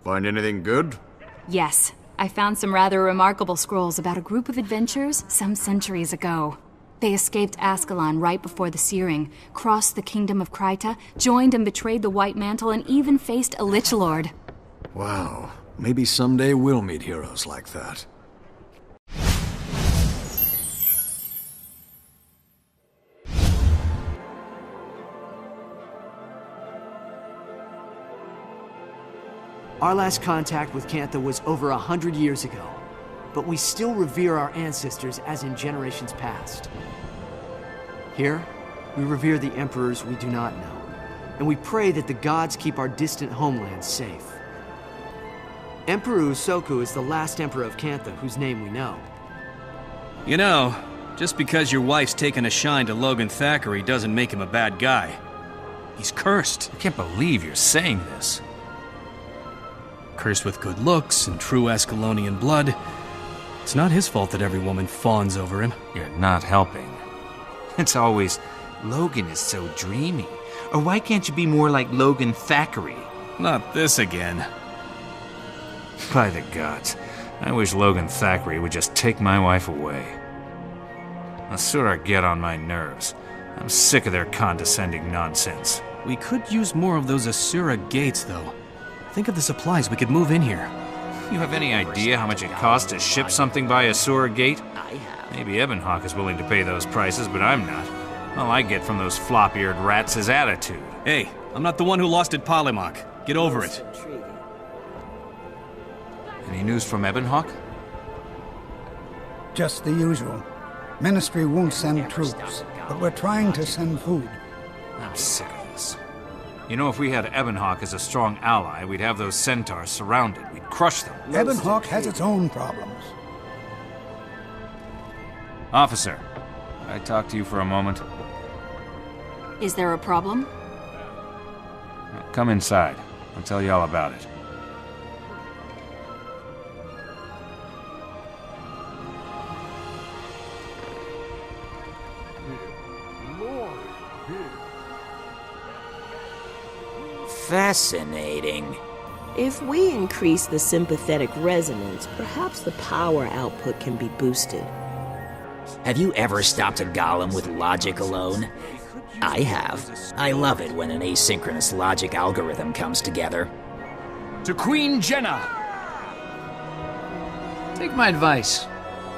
Find anything good? Yes. I found some rather remarkable scrolls about a group of adventurers some centuries ago. They escaped Ascalon right before the Searing, crossed the kingdom of Kantha, joined and betrayed the White Mantle, and even faced a Lich Lord. Wow. Maybe someday we'll meet heroes like that. Our last contact with Kantha was over 100 years ago, but we still revere our ancestors as in generations past. Here, we revere the emperors we do not know, and we pray that the gods keep our distant homelands safe. Emperor Usoku is the last emperor of Kantha whose name we know. You know, just because your wife's taken a shine to Logan Thackeray doesn't make him a bad guy. He's cursed. I can't believe you're saying this. Cursed with good looks and true Ascalonian blood. It's not his fault that every woman fawns over him. You're not helping. It's always, Logan is so dreamy. Or why can't you be more like Logan Thackeray? Not this again. By the gods, I wish Logan Thackeray would just take my wife away. Asura get on my nerves. I'm sick of their condescending nonsense. We could use more of those Asura gates, though. Think of the supplies we could move in here. You have any idea how much it costs to ship something by Asura gate? Maybe Ebonhawk is willing to pay those prices, but I'm not. All I get from those flop-eared rats is attitude. Hey, I'm not the one who lost at Polymock. Get over it. Any news from Ebonhawk? Just the usual. Ministry won't send troops, but we're trying to send food. I'm sick of this. You know, if we had Ebonhawk as a strong ally, we'd have those centaurs surrounded. We'd crush them. Ebonhawk has its own problems. Officer, can I talk to you for a moment? Is there a problem? Come inside. I'll tell you all about it. Fascinating. If we increase the sympathetic resonance, perhaps the power output can be boosted. Have you ever stopped a golem with logic alone? I have. I love it when an asynchronous logic algorithm comes together. To Queen Jenna! Take my advice.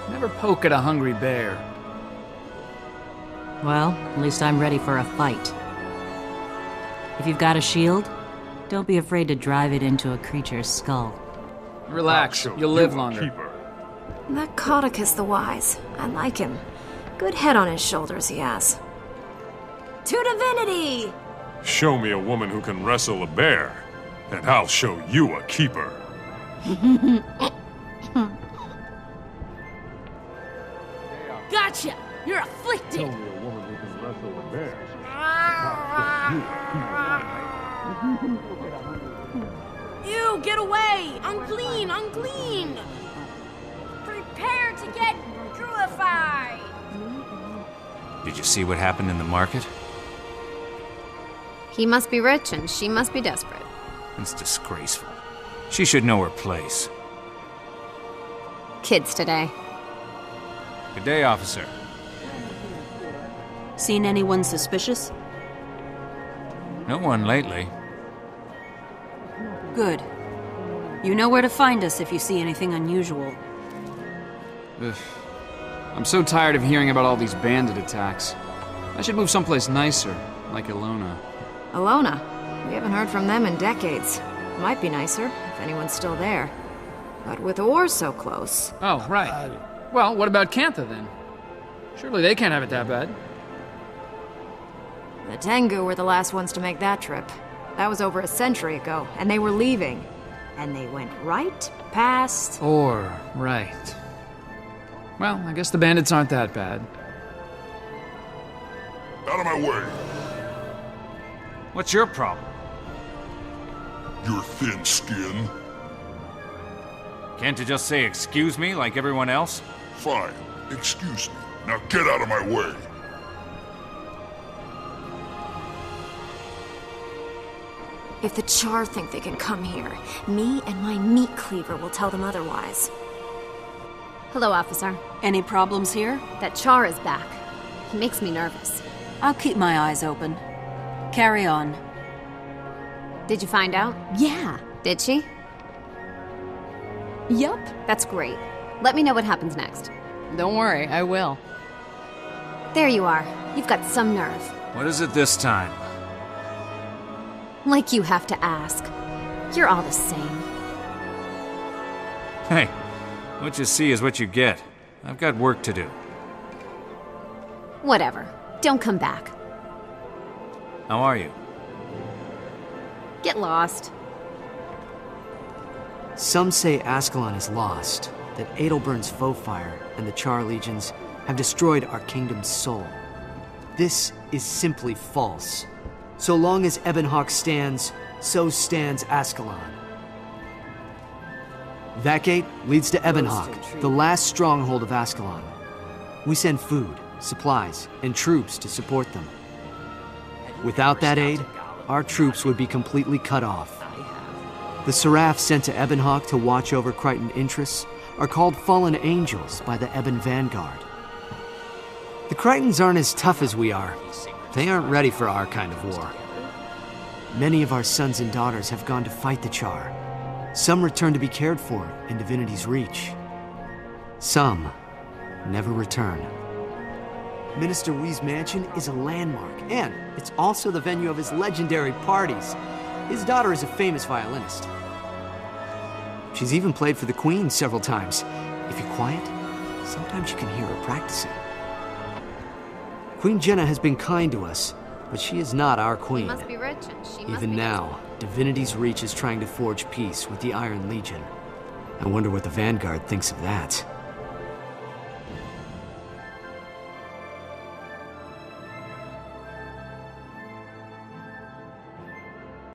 Never poke at a hungry bear. Well, at least I'm ready for a fight. If you've got a shield, don't be afraid to drive it into a creature's skull. Relax, you'll live longer. That Caudicus the Wise. I like him. Good head on his shoulders, he has. To Divinity! Show me a woman who can wrestle a bear, and I'll show you a keeper. Gotcha! You're afflicted! Show me a woman who can wrestle a bear. You, get away! Unclean, unclean! Prepare to get druified! Did you see what happened in the market? He must be rich and she must be desperate. It's disgraceful. She should know her place. Kids today. Good day, officer. Seen anyone suspicious? No one lately. Good. You know where to find us if you see anything unusual. Ugh. I'm so tired of hearing about all these bandit attacks. I should move someplace nicer, like Ilona. Ilona? We haven't heard from them in decades. Might be nicer, if anyone's still there. But with the war so close... Oh, right. Well, what about Kantha, then? Surely they can't have it that bad. The Tengu were the last ones to make that trip. That was over a century ago, and they were leaving. And they went right past... Right. Well, I guess the bandits aren't that bad. Out of my way! What's your problem? Your thin skin. Can't you just say excuse me like everyone else? Fine. Excuse me. Now get out of my way. If the Char think they can come here, me and my meat cleaver will tell them otherwise. Hello, officer. Any problems here? That Char is back. He makes me nervous. I'll keep my eyes open. Carry on. Did you find out? Yeah. Did she? Yup. That's great. Let me know what happens next. Don't worry, I will. There you are. You've got some nerve. What is it this time? Like you have to ask. You're all the same. Hey, what you see is what you get. I've got work to do. Whatever. Don't come back. How are you? Get lost. Some say Ascalon is lost, that Adelbern's foe fire and the Char legions have destroyed our kingdom's soul. This is simply false. So long as Ebonhawk stands, so stands Ascalon. That gate leads to Ebonhawk, the last stronghold of Ascalon. We send food, supplies, and troops to support them. Without that aid, our troops would be completely cut off. The Seraph sent to Ebonhawk to watch over Crichton interests are called Fallen Angels by the Ebon Vanguard. The Crichtons aren't as tough as we are. They aren't ready for our kind of war. Many of our sons and daughters have gone to fight the Char. Some return to be cared for in Divinity's reach. Some never return. Minister Wee's mansion is a landmark, and it's also the venue of his legendary parties. His daughter is a famous violinist. She's even played for the Queen several times. If you're quiet, sometimes you can hear her practicing. Queen Jenna has been kind to us, but she is not our queen. She must be rich, and she must Even be now, Divinity's Reach is trying to forge peace with the Iron Legion. I wonder what the Vanguard thinks of that.